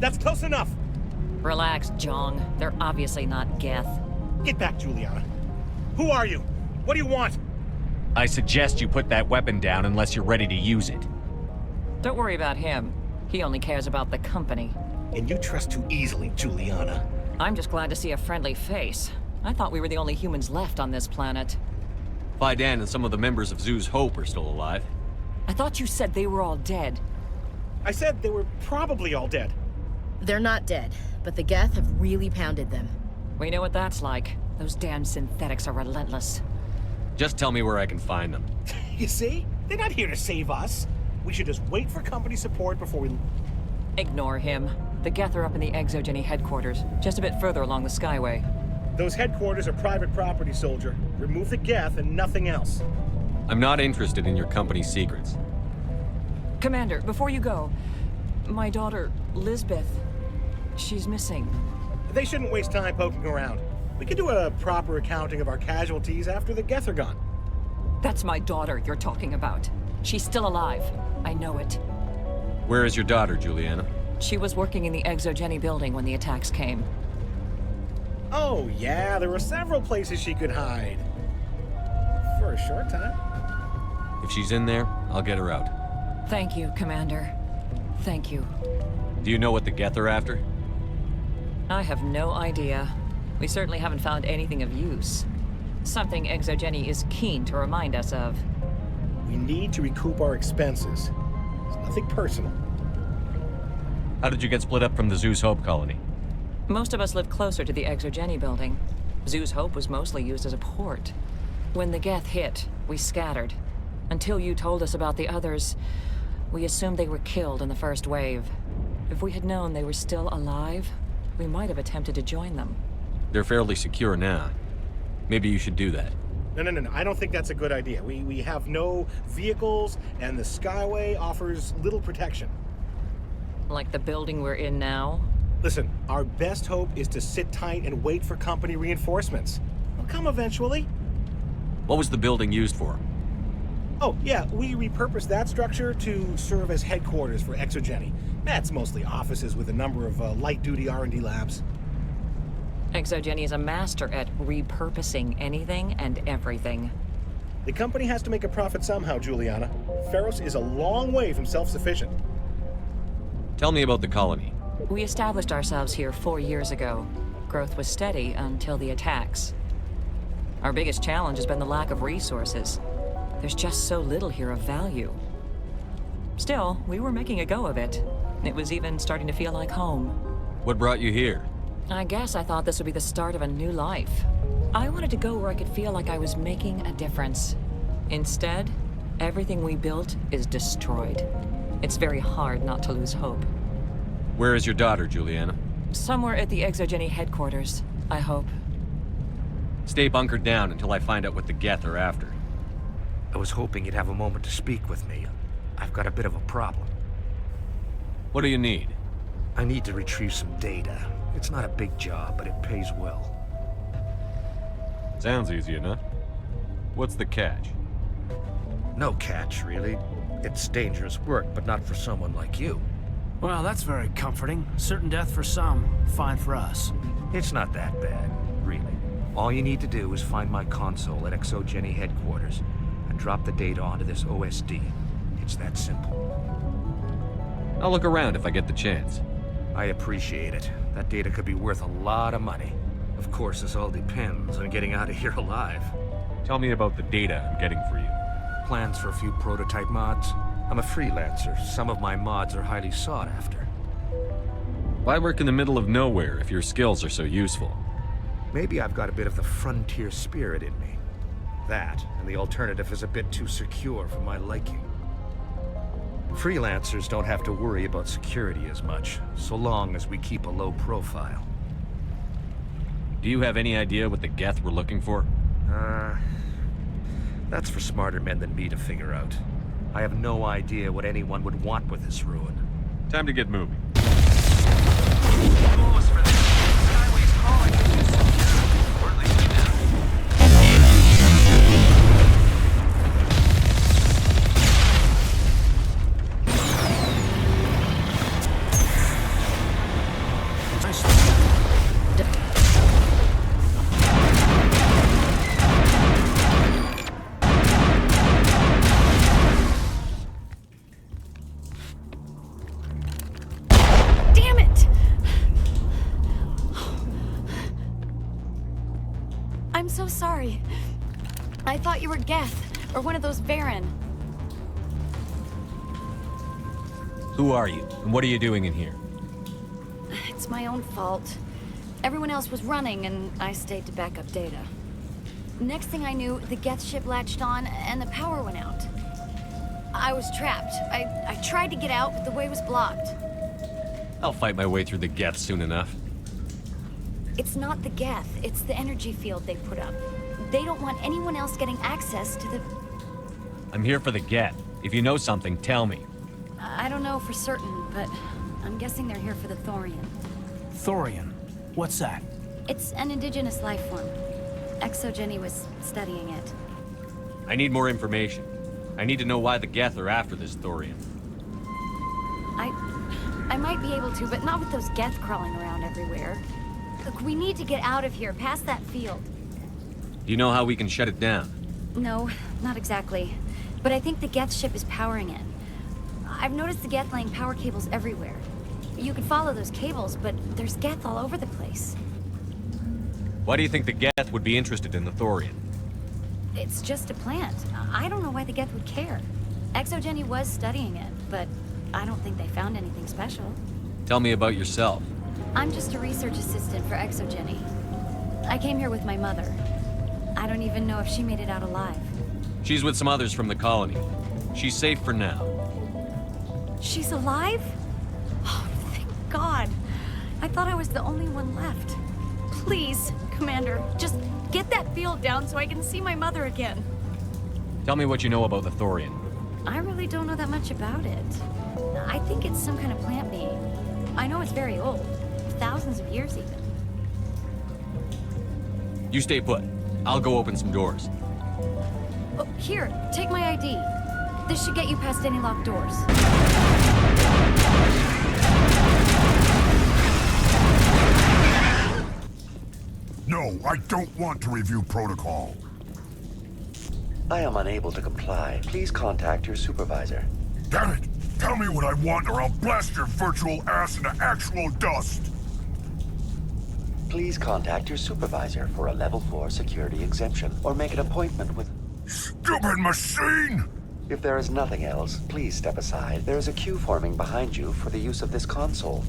That's close enough! Relax, Jong. They're obviously not geth. Get back, Juliana. Who are you? What do you want? I suggest you put that weapon down unless you're ready to use it. Don't worry about him. He only cares about the company. And you trust too easily, Juliana. I'm just glad to see a friendly face. I thought we were the only humans left on this planet. Fidan and some of the members of Zoo's Hope are still alive. I thought you said they were all dead. I said they were probably all dead. They're not dead, but the geth have really pounded them. We know what that's like. Those damn synthetics are relentless. Just tell me where I can find them. You see? They're not here to save us. We should just wait for company support before we... Ignore him. The geth are up in the ExoGeni headquarters, just a bit further along the Skyway. Those headquarters are private property, soldier. Remove the geth and nothing else. I'm not interested in your company's secrets. Commander, before you go, my daughter, Lisbeth, she's missing. They shouldn't waste time poking around. We can do a proper accounting of our casualties after the geth are gone. That's my daughter you're talking about. She's still alive. I know it. Where is your daughter, Juliana? She was working in the ExoGeni building when the attacks came. Oh, yeah, there were several places she could hide. For a short time. If she's in there, I'll get her out. Thank you, Commander. Thank you. Do you know what the geth are after? I have no idea. We certainly haven't found anything of use. Something ExoGeni is keen to remind us of. We need to recoup our expenses. It's nothing personal. How did you get split up from the Zoo's Hope colony? Most of us live closer to the ExoGeni building. Zoo's Hope was mostly used as a port. When the geth hit, we scattered. Until you told us about the others, we assumed they were killed in the first wave. If we had known they were still alive, we might have attempted to join them. They're fairly secure now. Maybe you should do that. No. I don't think that's a good idea. We have no vehicles, and the Skyway offers little protection. Like the building we're in now? Listen, our best hope is to sit tight and wait for company reinforcements. They'll come eventually. What was the building used for? Oh, yeah, we repurposed that structure to serve as headquarters for ExoGeni. That's mostly offices with a number of light-duty R&D labs. ExoGeni is a master at repurposing anything and everything. The company has to make a profit somehow, Juliana. Feros is a long way from self-sufficient. Tell me about the colony. We established ourselves here 4 years ago. Growth was steady until the attacks. Our biggest challenge has been the lack of resources. There's just so little here of value. Still, we were making a go of it. It was even starting to feel like home. What brought you here? I guess I thought this would be the start of a new life. I wanted to go where I could feel like I was making a difference. Instead, everything we built is destroyed. It's very hard not to lose hope. Where is your daughter, Juliana? Somewhere at the ExoGeni headquarters, I hope. Stay bunkered down until I find out what the geth are after. I was hoping you'd have a moment to speak with me. I've got a bit of a problem. What do you need? I need to retrieve some data. It's not a big job, but it pays well. Sounds easy enough. What's the catch? No catch, really. It's dangerous work, but not for someone like you. Well, that's very comforting. Certain death for some, fine for us. It's not that bad, really. All you need to do is find my console at ExoGeni headquarters and drop the data onto this OSD. It's that simple. I'll look around if I get the chance. I appreciate it. That data could be worth a lot of money. Of course, this all depends on getting out of here alive. Tell me about the data I'm getting for you. Plans for a few prototype mods. I'm a freelancer. Some of my mods are highly sought after. Why work in the middle of nowhere if your skills are so useful? Maybe I've got a bit of the frontier spirit in me. That, and the alternative is a bit too secure for my liking. Freelancers don't have to worry about security as much, so long as we keep a low profile. Do you have any idea what the geth were looking for? That's for smarter men than me to figure out. I have no idea what anyone would want with this ruin. Time to get moving. I'm so sorry. I thought you were Geth, or one of those Baron. Who are you, and what are you doing in here? It's my own fault. Everyone else was running, and I stayed to back up data. Next thing I knew, the Geth ship latched on, and the power went out. I was trapped. I tried to get out, but the way was blocked. I'll fight my way through the geth soon enough. It's not the Geth, it's the energy field they put up. They don't want anyone else getting access to the... I'm here for the geth. If you know something, tell me. I don't know for certain, but I'm guessing they're here for the Thorian. Thorian? What's that? It's an indigenous life form. ExoGeni was studying it. I need more information. I need to know why the geth are after this Thorian. I might be able to, but not with those Geth crawling around everywhere. Look, we need to get out of here, past that field. Do you know how we can shut it down? No, not exactly. But I think the Geth ship is powering it. I've noticed the Geth laying power cables everywhere. You can follow those cables, but there's Geth all over the place. Why do you think the geth would be interested in the Thorian? It's just a plant. I don't know why the Geth would care. ExoGeni was studying it, but I don't think they found anything special. Tell me about yourself. I'm just a research assistant for ExoGeni. I came here with my mother. I don't even know if she made it out alive. She's with some others from the colony. She's safe for now. She's alive? Oh, thank God. I thought I was the only one left. Please, Commander, just get that field down so I can see my mother again. Tell me what you know about the Thorian. I really don't know that much about it. I think it's some kind of plant being. I know it's very old. Thousands of years, even. You stay put. I'll go open some doors. Oh, here, take my ID. This should get you past any locked doors. No, I don't want to review protocol. I am unable to comply. Please contact your supervisor. Damn it! Tell me what I want or I'll blast your virtual ass into actual dust! Please contact your supervisor for a level 4 security exemption, or make an appointment with... Stupid machine! If there is nothing else, please step aside. There is a queue forming behind you for the use of this console.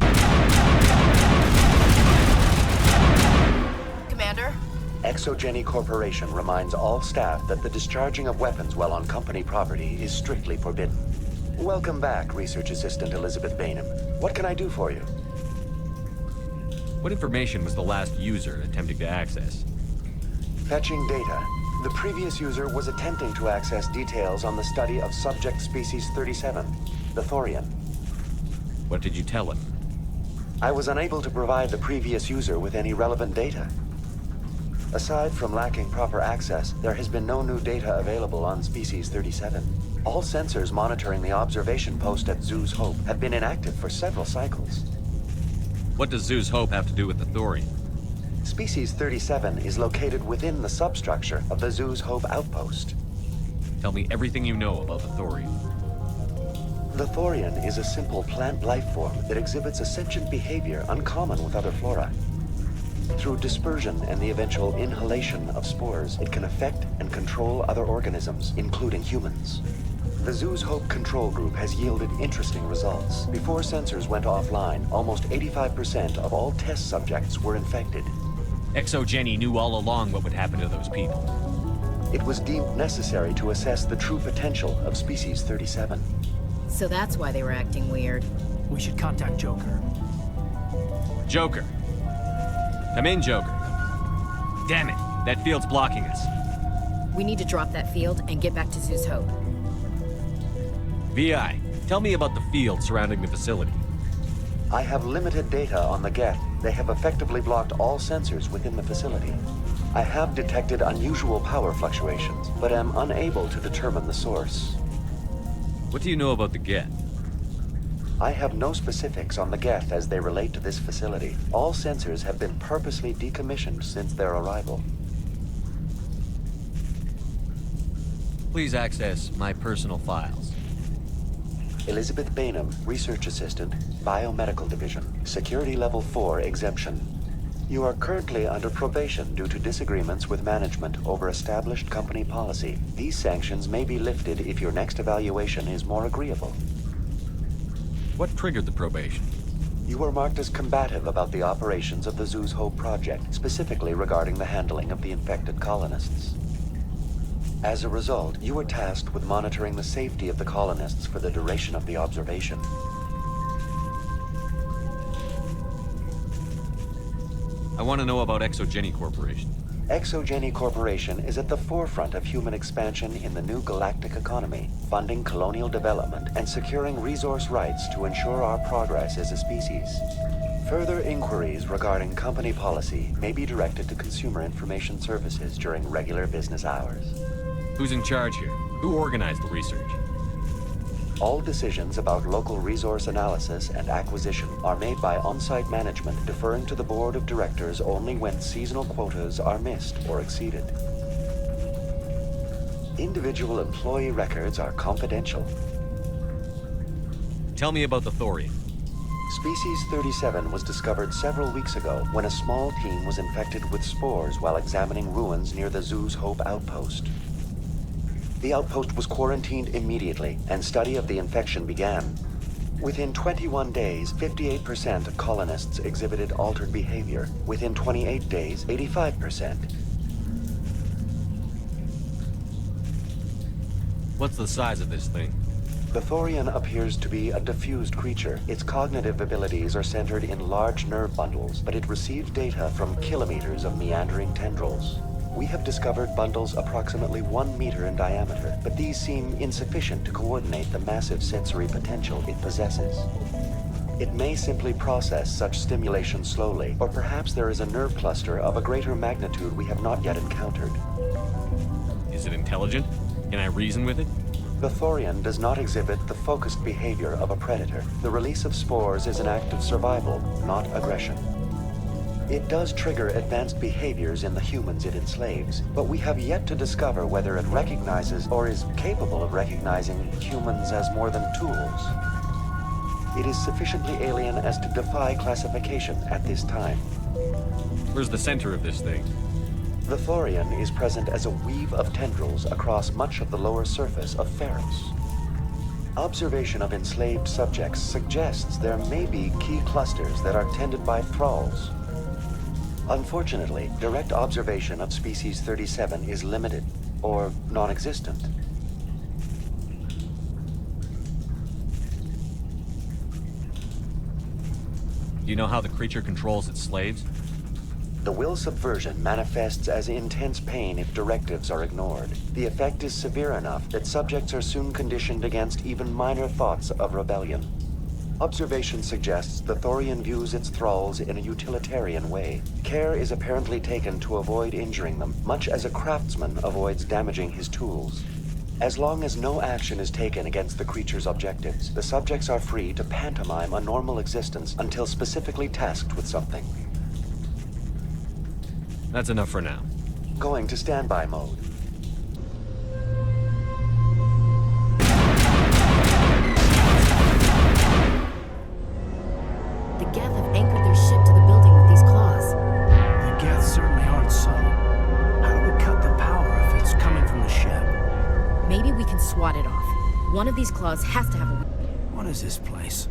Commander? ExoGeni Corporation reminds all staff that the discharging of weapons while on company property is strictly forbidden. Welcome back, Research Assistant Elizabeth Bainham. What can I do for you? What information was the last user attempting to access? Fetching data. The previous user was attempting to access details on the study of subject species 37, the Thorian. What did you tell him? I was unable to provide the previous user with any relevant data. Aside from lacking proper access, there has been no new data available on species 37. All sensors monitoring the observation post at Zeus Hope have been inactive for several cycles. What does Zeus Hope have to do with the Thorian? Species 37 is located within the substructure of the Zeus Hope outpost. Tell me everything you know about the Thorian. The Thorian is a simple plant life form that exhibits a sentient behavior uncommon with other flora. Through dispersion and the eventual inhalation of spores, it can affect and control other organisms, including humans. The Zeus Hope control group has yielded interesting results. Before sensors went offline, almost 85% of all test subjects were infected. ExoGeni knew all along what would happen to those people. It was deemed necessary to assess the true potential of species 37. So that's why they were acting weird. We should contact Joker. Joker. Come in, Joker. Damn it, that field's blocking us. We need to drop that field and get back to Zeus Hope. VI, tell me about the field surrounding the facility. I have limited data on the geth. They have effectively blocked all sensors within the facility. I have detected unusual power fluctuations, but am unable to determine the source. What do you know about the geth? I have no specifics on the geth as they relate to this facility. All sensors have been purposely decommissioned since their arrival. Please access my personal files. Elizabeth Bainham, Research Assistant, Biomedical Division, Security Level 4 Exemption. You are currently under probation due to disagreements with management over established company policy. These sanctions may be lifted if your next evaluation is more agreeable. What triggered the probation? You were marked as combative about the operations of the Zeus Hope project, specifically regarding the handling of the infected colonists. As a result, you were tasked with monitoring the safety of the colonists for the duration of the observation. I want to know about ExoGeni Corporation. ExoGeni Corporation is at the forefront of human expansion in the new galactic economy, funding colonial development and securing resource rights to ensure our progress as a species. Further inquiries regarding company policy may be directed to Consumer Information Services during regular business hours. Who's in charge here? Who organized the research? All decisions about local resource analysis and acquisition are made by on-site management, deferring to the board of directors only when seasonal quotas are missed or exceeded. Individual employee records are confidential. Tell me about the Thorian. Species 37 was discovered several weeks ago when a small team was infected with spores while examining ruins near the Zeus Hope outpost. The outpost was quarantined immediately, and study of the infection began. Within 21 days, 58% of colonists exhibited altered behavior. Within 28 days, 85%. What's the size of this thing? The Thorian appears to be a diffused creature. Its cognitive abilities are centered in large nerve bundles, but it receives data from kilometers of meandering tendrils. We have discovered bundles approximately 1 meter in diameter, but these seem insufficient to coordinate the massive sensory potential it possesses. It may simply process such stimulation slowly, or perhaps there is a nerve cluster of a greater magnitude we have not yet encountered. Is it intelligent? Can I reason with it? The Thorian does not exhibit the focused behavior of a predator. The release of spores is an act of survival, not aggression. It does trigger advanced behaviors in the humans it enslaves, but we have yet to discover whether it recognizes or is capable of recognizing humans as more than tools. It is sufficiently alien as to defy classification at this time. Where's the center of this thing? The Thorian is present as a weave of tendrils across much of the lower surface of Pharos. Observation of enslaved subjects suggests there may be key clusters that are tended by thralls. Unfortunately, direct observation of species 37 is limited, or non-existent. Do you know how the creature controls its slaves? The will subversion manifests as intense pain if directives are ignored. The effect is severe enough that subjects are soon conditioned against even minor thoughts of rebellion. Observation suggests the Thorian views its thralls in a utilitarian way. Care is apparently taken to avoid injuring them, much as a craftsman avoids damaging his tools. As long as no action is taken against the creature's objectives, the subjects are free to pantomime a normal existence until specifically tasked with something. That's enough for now. Going to standby mode. The geth have anchored their ship to the building with these claws. The geth certainly aren't subtle. How do we cut the power if it's coming from the ship? Maybe we can swat it off. One of these claws has to have a... What is this place?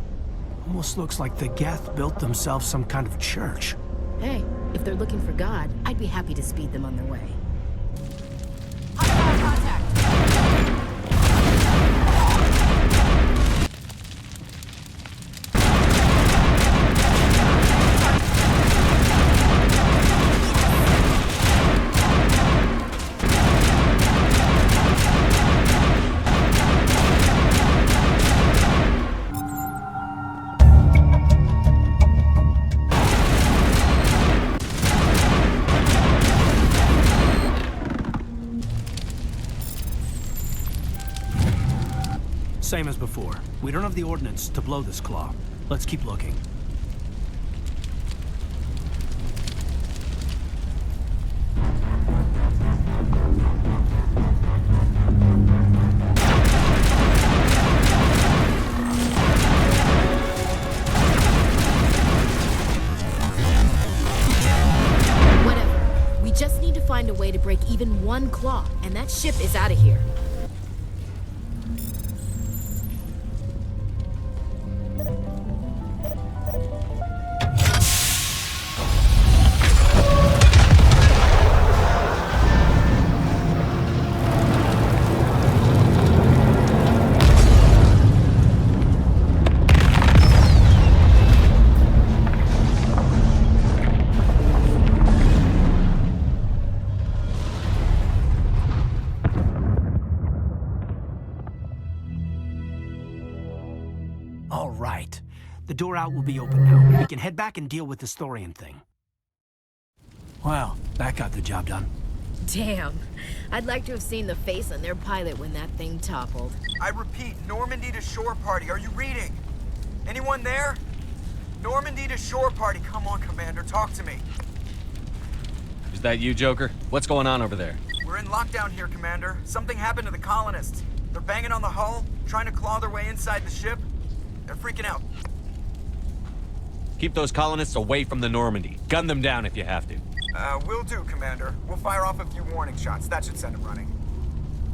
Almost looks like the geth built themselves some kind of church. Hey, if they're looking for God, I'd be happy to speed them on their way. Same as before. We don't have the ordnance to blow this claw. Let's keep looking. even one claw, and that ship is out of here. All right. The door out will be open now. We can head back and deal with this Thorian thing. Well, that got the job done. Damn. I'd like to have seen the face on their pilot when that thing toppled. I repeat, Normandy to shore party. Are you reading? Anyone there? Normandy to shore party. Come on, Commander, talk to me. Is that you, Joker? What's going on over there? We're in lockdown here, Commander. Something happened to the colonists. They're banging on the hull, trying to claw their way inside the ship. They're freaking out. Keep those colonists away from the Normandy. Gun them down if you have to. Will do, Commander. We'll fire off a few warning shots. That should send them running.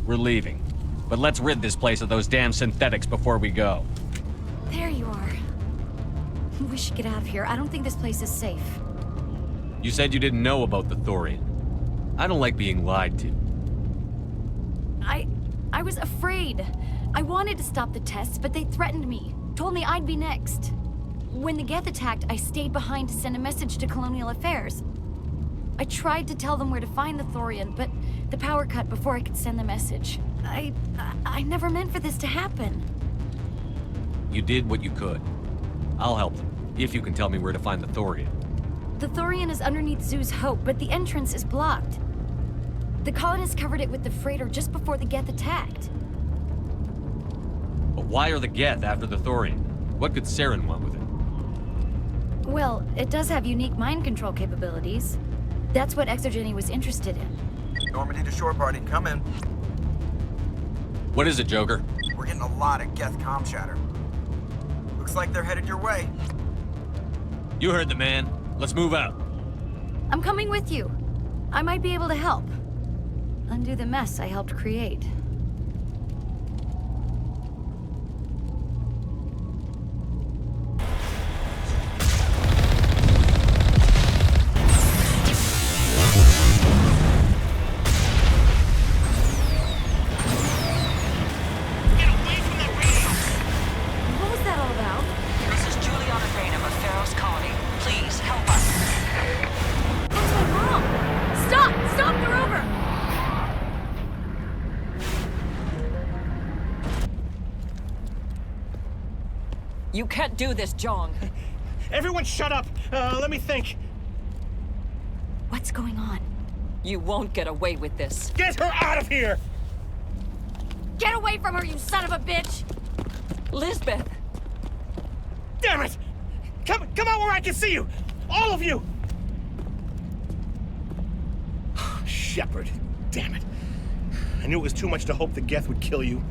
We're leaving. But let's rid this place of those damn synthetics before we go. There you are. We should get out of here. I don't think this place is safe. You said you didn't know about the Thorian. I don't like being lied to. I was afraid. I wanted to stop the tests, but they threatened me. Told me I'd be next. When the Geth attacked, I stayed behind to send a message to Colonial Affairs. I tried to tell them where to find the Thorian, but the power cut before I could send the message. I never meant for this to happen. You did what you could. I'll help them, if you can tell me where to find the Thorian. The Thorian is underneath Zoo's Hope, but the entrance is blocked. The colonists covered it with the freighter just before the Geth attacked. But why are the Geth after the Thorian? What could Saren want with it? Well, it does have unique mind control capabilities. That's what ExoGeni was interested in. Normandy to shore party, come in. What is it, Joker? We're getting a lot of Geth comm chatter. Looks like they're headed your way. You heard the man. Let's move out. I'm coming with you. I might be able to help. Undo the mess I helped create. You can't do this, Jong. Everyone shut up! Let me think. What's going on? You won't get away with this. Get her out of here! Get away from her, you son of a bitch! Lisbeth! Damn it! Come out where I can see you! All of you! Shepard, damn it. I knew it was too much to hope the Geth would kill you.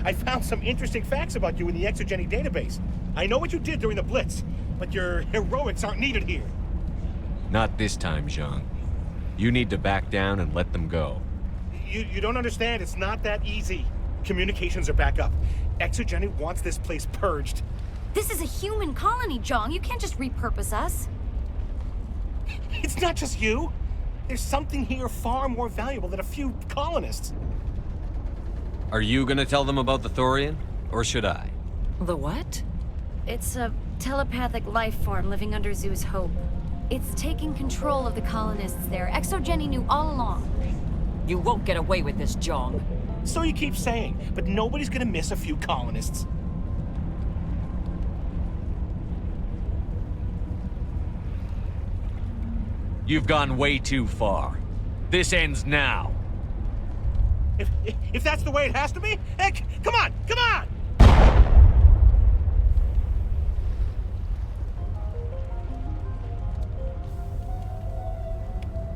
I found some interesting facts about you in the ExoGeni database. I know what you did during the Blitz, but your heroics aren't needed here. Not this time, Zhang. You need to back down and let them go. You don't understand. It's not that easy. Communications are back up. ExoGeni wants this place purged. This is a human colony, Jong. You can't just repurpose us. It's not just you. There's something here far more valuable than a few colonists. Are you gonna tell them about the Thorian, or should I? The what? It's a telepathic life form living under Zoo's Hope. It's taking control of the colonists there. ExoGeni knew all along. You won't get away with this, Jong. So you keep saying, but nobody's gonna miss a few colonists. You've gone way too far. This ends now. If that's the way it has to be, heck, come on!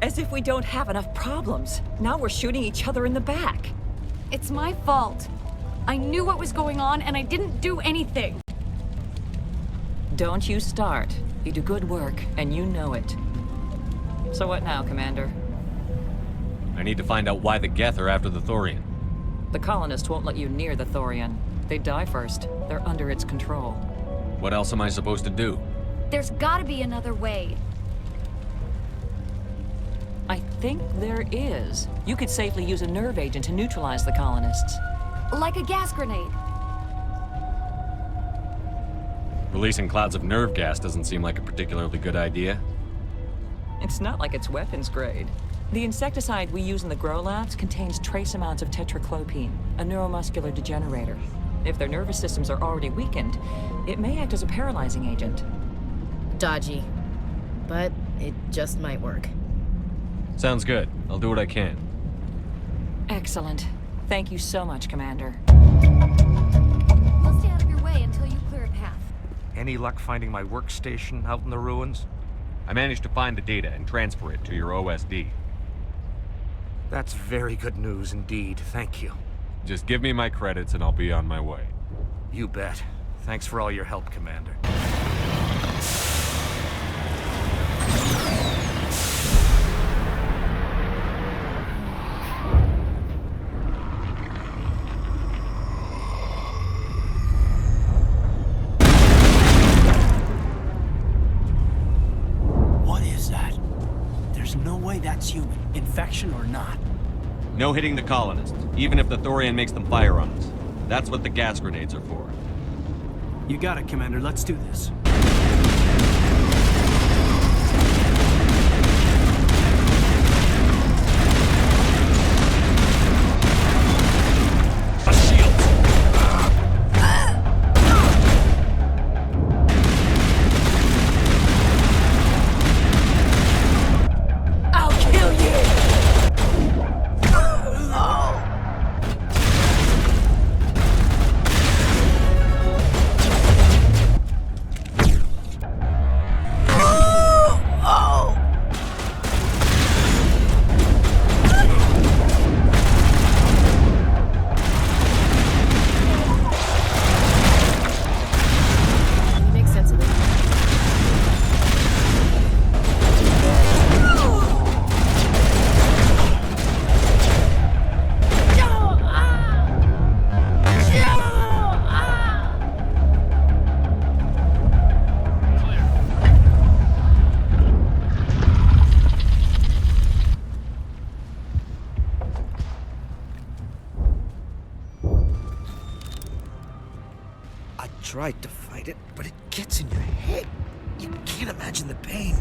As if we don't have enough problems. Now we're shooting each other in the back. It's my fault. I knew what was going on, and I didn't do anything. Don't you start. You do good work, and you know it. So what now, Commander? I need to find out why the Geth are after the Thorian. The colonists won't let you near the Thorian. They'd die first. They're under its control. What else am I supposed to do? There's gotta be another way. I think there is. You could safely use a nerve agent to neutralize the colonists. Like a gas grenade. Releasing clouds of nerve gas doesn't seem like a particularly good idea. It's not like it's weapons grade. The insecticide we use in the grow labs contains trace amounts of tetraclopine, a neuromuscular degenerator. If their nervous systems are already weakened, it may act as a paralyzing agent. Dodgy. But it just might work. Sounds good. I'll do what I can. Excellent. Thank you so much, Commander. We'll stay out of your way until you clear a path. Any luck finding my workstation out in the ruins? I managed to find the data and transfer it to your OSD. That's very good news indeed. Thank you. Just give me my credits and I'll be on my way. You bet. Thanks for all your help, Commander. What is that? There's no way that's human, infection or not. No hitting the colonists, even if the Thorian makes them fire on us. That's what the gas grenades are for. You got it, Commander. Let's do this. Tried to fight it, but it gets in your head. You can't imagine the pain.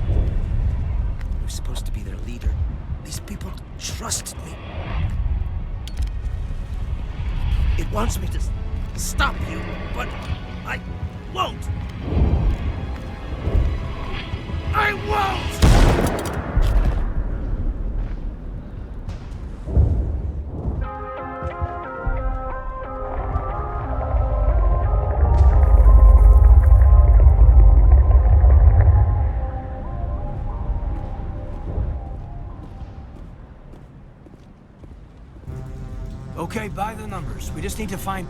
I was supposed to be their leader. These people trusted me. It wants me to stop you, but I won't. I won't! Okay, by the numbers. We just need to find...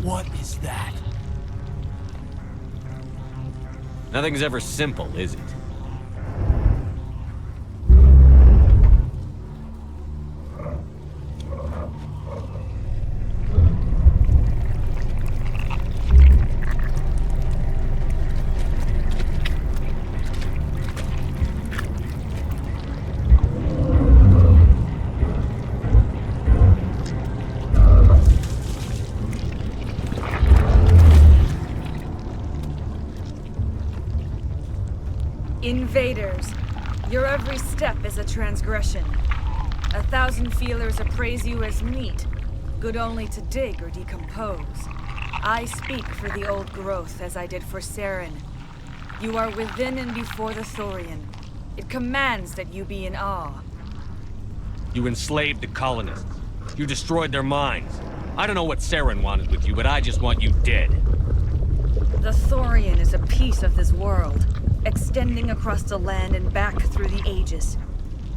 What is that? Nothing's ever simple, is it? Invaders, your every step is a transgression. 1,000 feelers appraise you as meat, good only to dig or decompose. I speak for the old growth as I did for Saren. You are within and before the Thorian. It commands that you be in awe. You enslaved the colonists. You destroyed their minds. I don't know what Saren wanted with you, but I just want you dead. The Thorian is a piece of this world, extending across the land and back through the ages.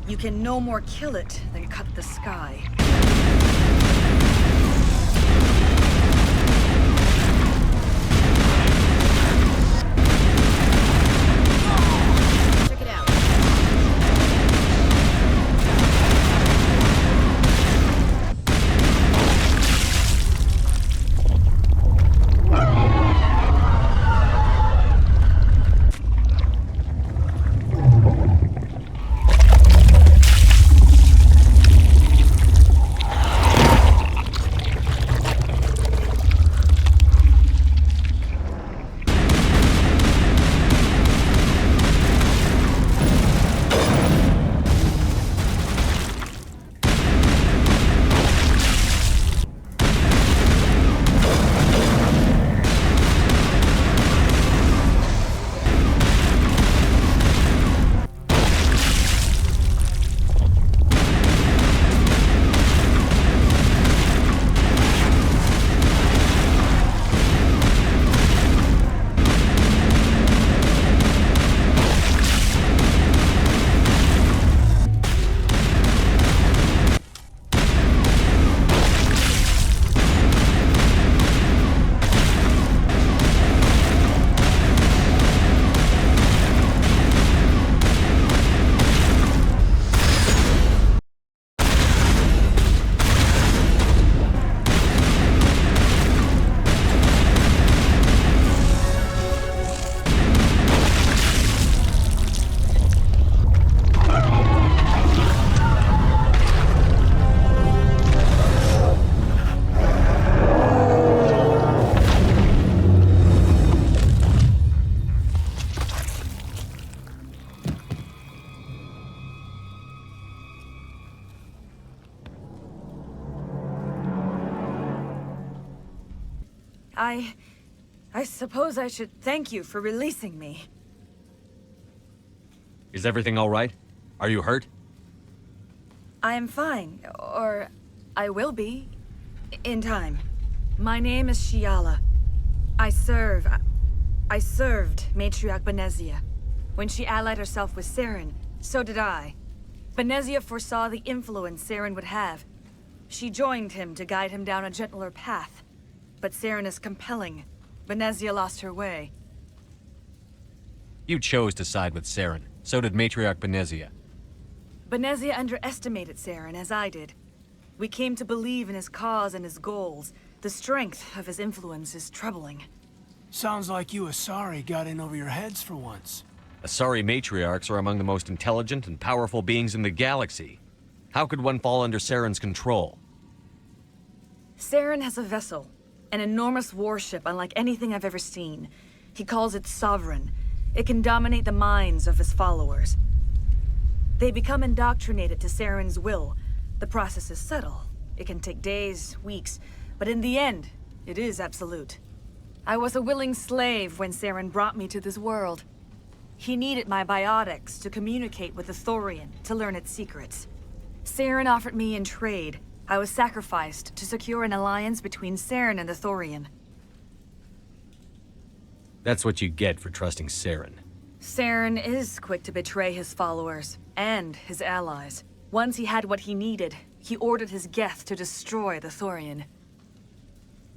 You can no more kill it than cut the sky. I suppose I should thank you for releasing me. Is everything all right? Are you hurt? I am fine, or I will be, in time. My name is Shiala. I served Matriarch Benezia. When she allied herself with Saren, so did I. Benezia foresaw the influence Saren would have. She joined him to guide him down a gentler path. But Saren is compelling. Benezia lost her way. You chose to side with Saren. So did Matriarch Benezia. Benezia underestimated Saren, as I did. We came to believe in his cause and his goals. The strength of his influence is troubling. Sounds like you Asari got in over your heads for once. Asari matriarchs are among the most intelligent and powerful beings in the galaxy. How could one fall under Saren's control? Saren has a vessel, an enormous warship unlike anything I've ever seen. He calls it Sovereign. It can dominate the minds of his followers. They become indoctrinated to Saren's will. The process is subtle. It can take days, weeks, but in the end, it is absolute. I was a willing slave when Saren brought me to this world. He needed my biotics to communicate with the Thorian, to learn its secrets. Saren offered me in trade. I was sacrificed to secure an alliance between Saren and the Thorian. That's what you get for trusting Saren. Saren is quick to betray his followers, and his allies. Once he had what he needed, he ordered his geth to destroy the Thorian.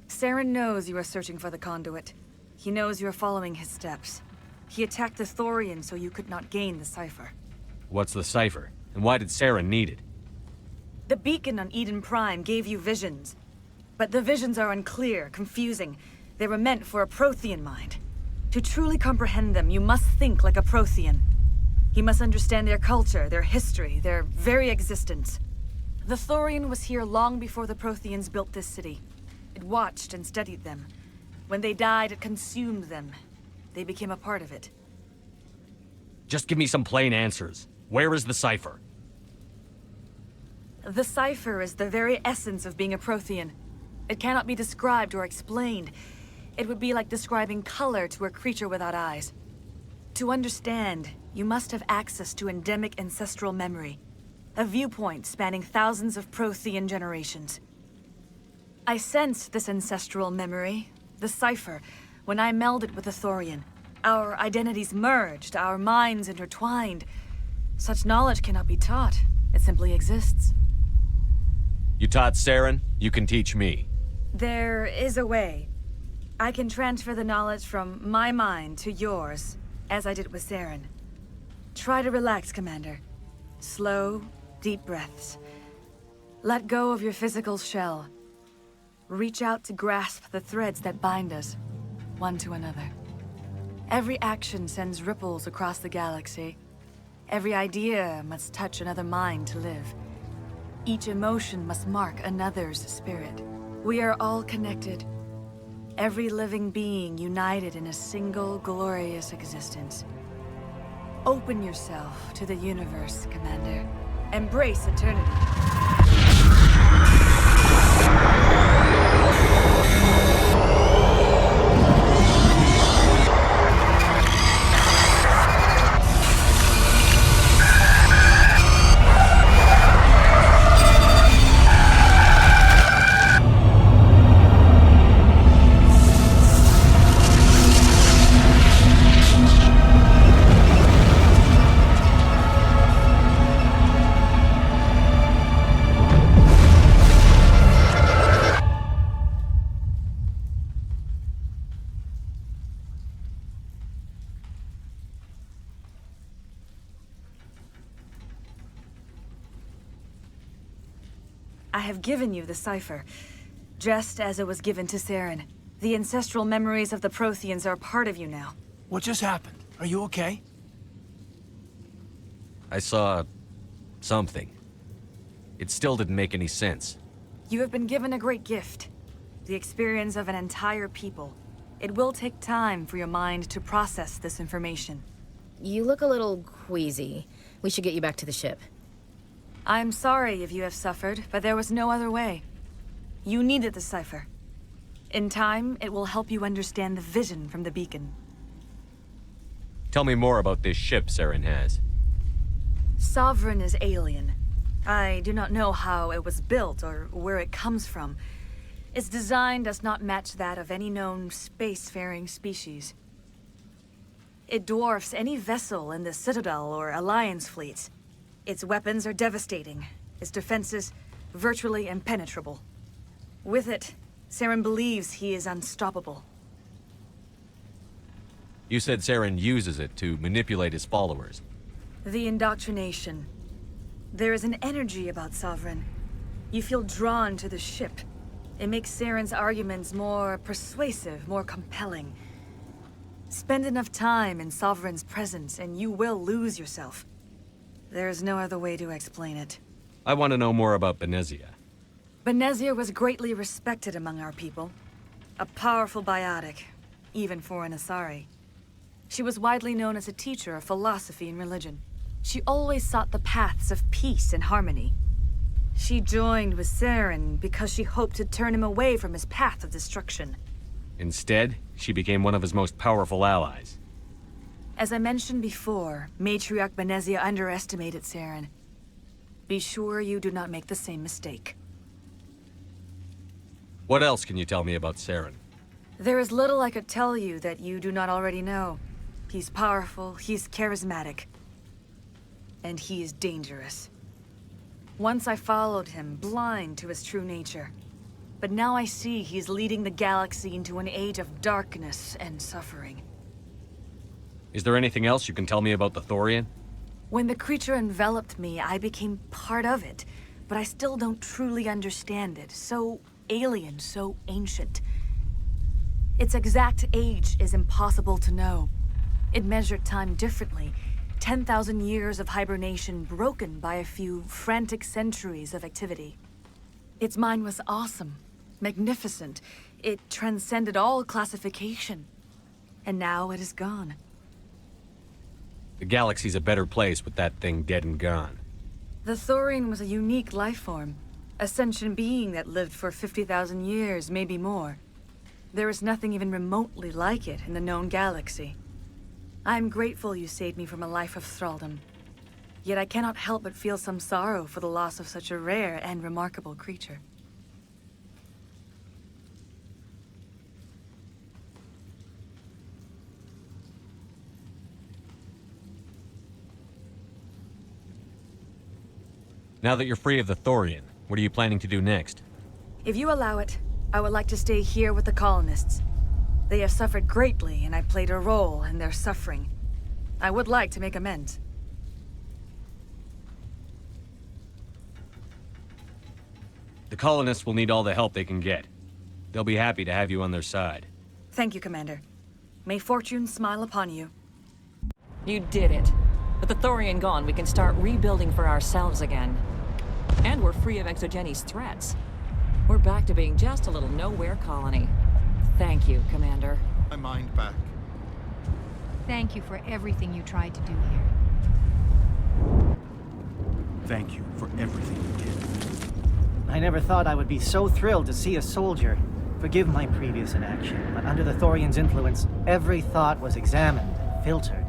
Saren knows you are searching for the conduit. He knows you are following his steps. He attacked the Thorian so you could not gain the cipher. What's the cipher? And why did Saren need it? The beacon on Eden Prime gave you visions. But the visions are unclear, confusing. They were meant for a Prothean mind. To truly comprehend them, you must think like a Prothean. You must understand their culture, their history, their very existence. The Thorian was here long before the Protheans built this city. It watched and studied them. When they died, it consumed them. They became a part of it. Just give me some plain answers. Where is the cipher? The cipher is the very essence of being a Prothean. It cannot be described or explained. It would be like describing color to a creature without eyes. To understand, you must have access to endemic ancestral memory. A viewpoint spanning thousands of Prothean generations. I sensed this ancestral memory, the cipher, when I melded with the Thorian. Our identities merged, our minds intertwined. Such knowledge cannot be taught. It simply exists. You taught Saren, you can teach me. There is a way. I can transfer the knowledge from my mind to yours, as I did with Saren. Try to relax, Commander. Slow, deep breaths. Let go of your physical shell. Reach out to grasp the threads that bind us, one to another. Every action sends ripples across the galaxy. Every idea must touch another mind to live. Each emotion must mark another's spirit. We are all connected. Every living being united in a single glorious existence. Open yourself to the universe, Commander. Embrace eternity. I have given you the cipher, just as it was given to Saren. The ancestral memories of the Protheans are part of you now. What just happened? Are you okay? I saw... something. It still didn't make any sense. You have been given a great gift. The experience of an entire people. It will take time for your mind to process this information. You look a little queasy. We should get you back to the ship. I'm sorry if you have suffered, but there was no other way. You needed the cipher. In time, it will help you understand the vision from the beacon. Tell me more about this ship Saren has. Sovereign is alien. I do not know how it was built or where it comes from. Its design does not match that of any known spacefaring species. It dwarfs any vessel in the Citadel or Alliance fleets. Its weapons are devastating, its defenses virtually impenetrable. With it, Saren believes he is unstoppable. You said Saren uses it to manipulate his followers. The indoctrination. There is an energy about Sovereign. You feel drawn to the ship. It makes Saren's arguments more persuasive, more compelling. Spend enough time in Sovereign's presence and you will lose yourself. There is no other way to explain it. I want to know more about Benezia. Benezia was greatly respected among our people. A powerful biotic, even for an Asari. She was widely known as a teacher of philosophy and religion. She always sought the paths of peace and harmony. She joined with Saren because she hoped to turn him away from his path of destruction. Instead, she became one of his most powerful allies. As I mentioned before, Matriarch Benezia underestimated Saren. Be sure you do not make the same mistake. What else can you tell me about Saren? There is little I could tell you that you do not already know. He's powerful, he's charismatic, and he is dangerous. Once I followed him, blind to his true nature. But now I see he's leading the galaxy into an age of darkness and suffering. Is there anything else you can tell me about the Thorian? When the creature enveloped me, I became part of it, but I still don't truly understand it. So alien, so ancient. Its exact age is impossible to know. It measured time differently. 10,000 years of hibernation broken by a few frantic centuries of activity. Its mind was awesome, magnificent. It transcended all classification. And now it is gone. The galaxy's a better place with that thing dead and gone. The Thorian was a unique life form. A sentient being that lived for 50,000 years, maybe more. There is nothing even remotely like it in the known galaxy. I am grateful you saved me from a life of thraldom. Yet I cannot help but feel some sorrow for the loss of such a rare and remarkable creature. Now that you're free of the Thorian, what are you planning to do next? If you allow it, I would like to stay here with the colonists. They have suffered greatly, and I played a role in their suffering. I would like to make amends. The colonists will need all the help they can get. They'll be happy to have you on their side. Thank you, Commander. May fortune smile upon you. You did it. With the Thorian gone, we can start rebuilding for ourselves again. And we're free of ExoGeni's threats. We're back to being just a little nowhere colony. Thank you, Commander. My mind back. Thank you for everything you tried to do here. Thank you for everything you did. I never thought I would be so thrilled to see a soldier. Forgive my previous inaction, but under the Thorian's influence, every thought was examined, filtered.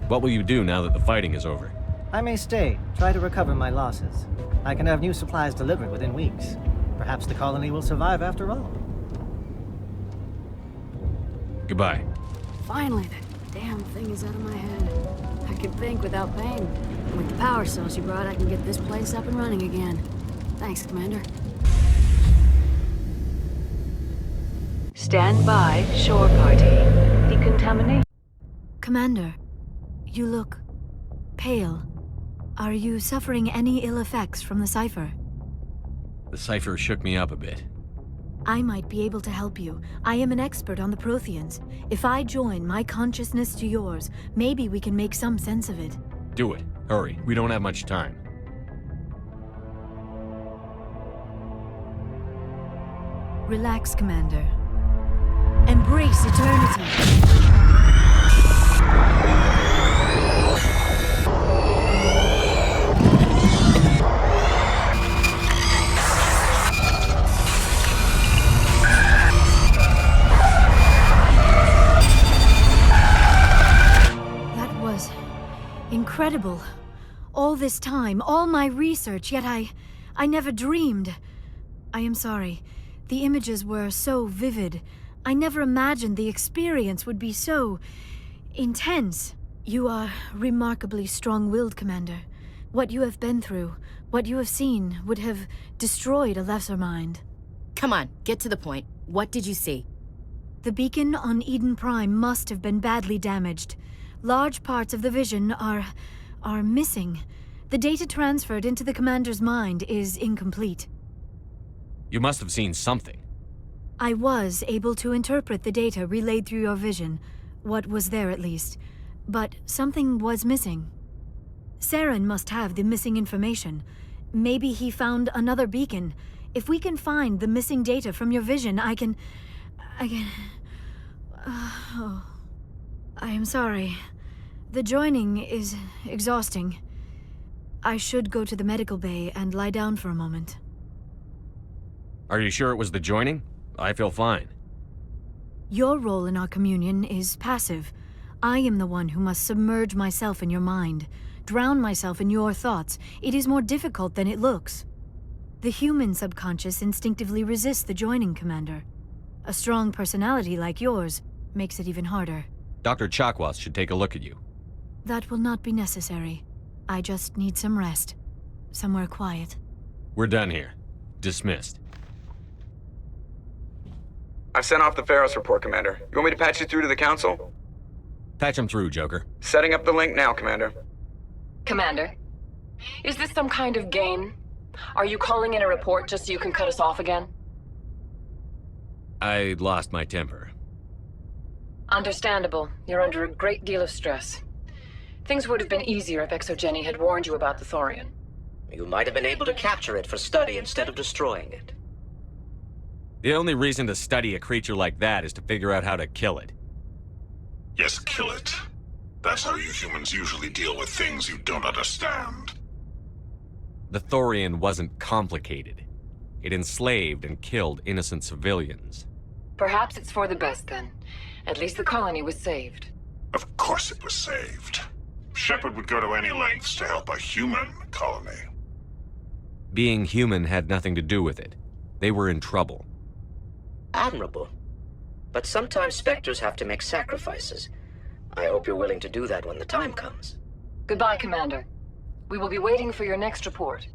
What will you do now that the fighting is over? I may stay, try to recover my losses. I can have new supplies delivered within weeks. Perhaps the colony will survive after all. Goodbye. Finally, that damn thing is out of my head. I can think without pain. And with the power cells you brought, I can get this place up and running again. Thanks, Commander. Stand by, shore party. Decontamination. Commander, you look pale. Are you suffering any ill effects from the cipher? The cipher shook me up a bit. I might be able to help you. I am an expert on the Protheans. If I join my consciousness to yours, maybe we can make some sense of it. Do it. Hurry. We don't have much time. Relax, Commander. Embrace eternity. incredible. All this time, all my research, yet I never dreamed. I am sorry. The images were so vivid. I never imagined the experience would be so intense. You are remarkably strong-willed, Commander. What you have been through, what you have seen, would have destroyed a lesser mind. Come on, get to the point. What did you see? The beacon on Eden Prime must have been badly damaged. Large parts of the vision are missing. The data transferred into the Commander's mind is incomplete. You must have seen something. I was able to interpret the data relayed through your vision. What was there, at least. But something was missing. Saren must have the missing information. Maybe he found another beacon. If we can find the missing data from your vision, I can... I am sorry. The joining is exhausting. I should go to the medical bay and lie down for a moment. Are you sure it was the joining? I feel fine. Your role in our communion is passive. I am the one who must submerge myself in your mind, drown myself in your thoughts. It is more difficult than it looks. The human subconscious instinctively resists the joining, Commander. A strong personality like yours makes it even harder. Dr. Chakwas should take a look at you. That will not be necessary. I just need some rest. Somewhere quiet. We're done here. Dismissed. I've sent off the Pharos report, Commander. You want me to patch you through to the Council? Patch him through, Joker. Setting up the link now, Commander. Commander, is this some kind of game? Are you calling in a report just so you can cut us off again? I lost my temper. Understandable. You're under a great deal of stress. Things would have been easier if ExoGeni had warned you about the Thorian. You might have been able to capture it for study instead of destroying it. The only reason to study a creature like that is to figure out how to kill it. Yes, kill it. That's how you humans usually deal with things you don't understand. The Thorian wasn't complicated. It enslaved and killed innocent civilians. Perhaps it's for the best then. At least the colony was saved. Of course it was saved. Shepard would go to any lengths to help a human colony. Being human had nothing to do with it. They were in trouble. Admirable. But sometimes Spectres have to make sacrifices. I hope you're willing to do that when the time comes. Goodbye, Commander. We will be waiting for your next report.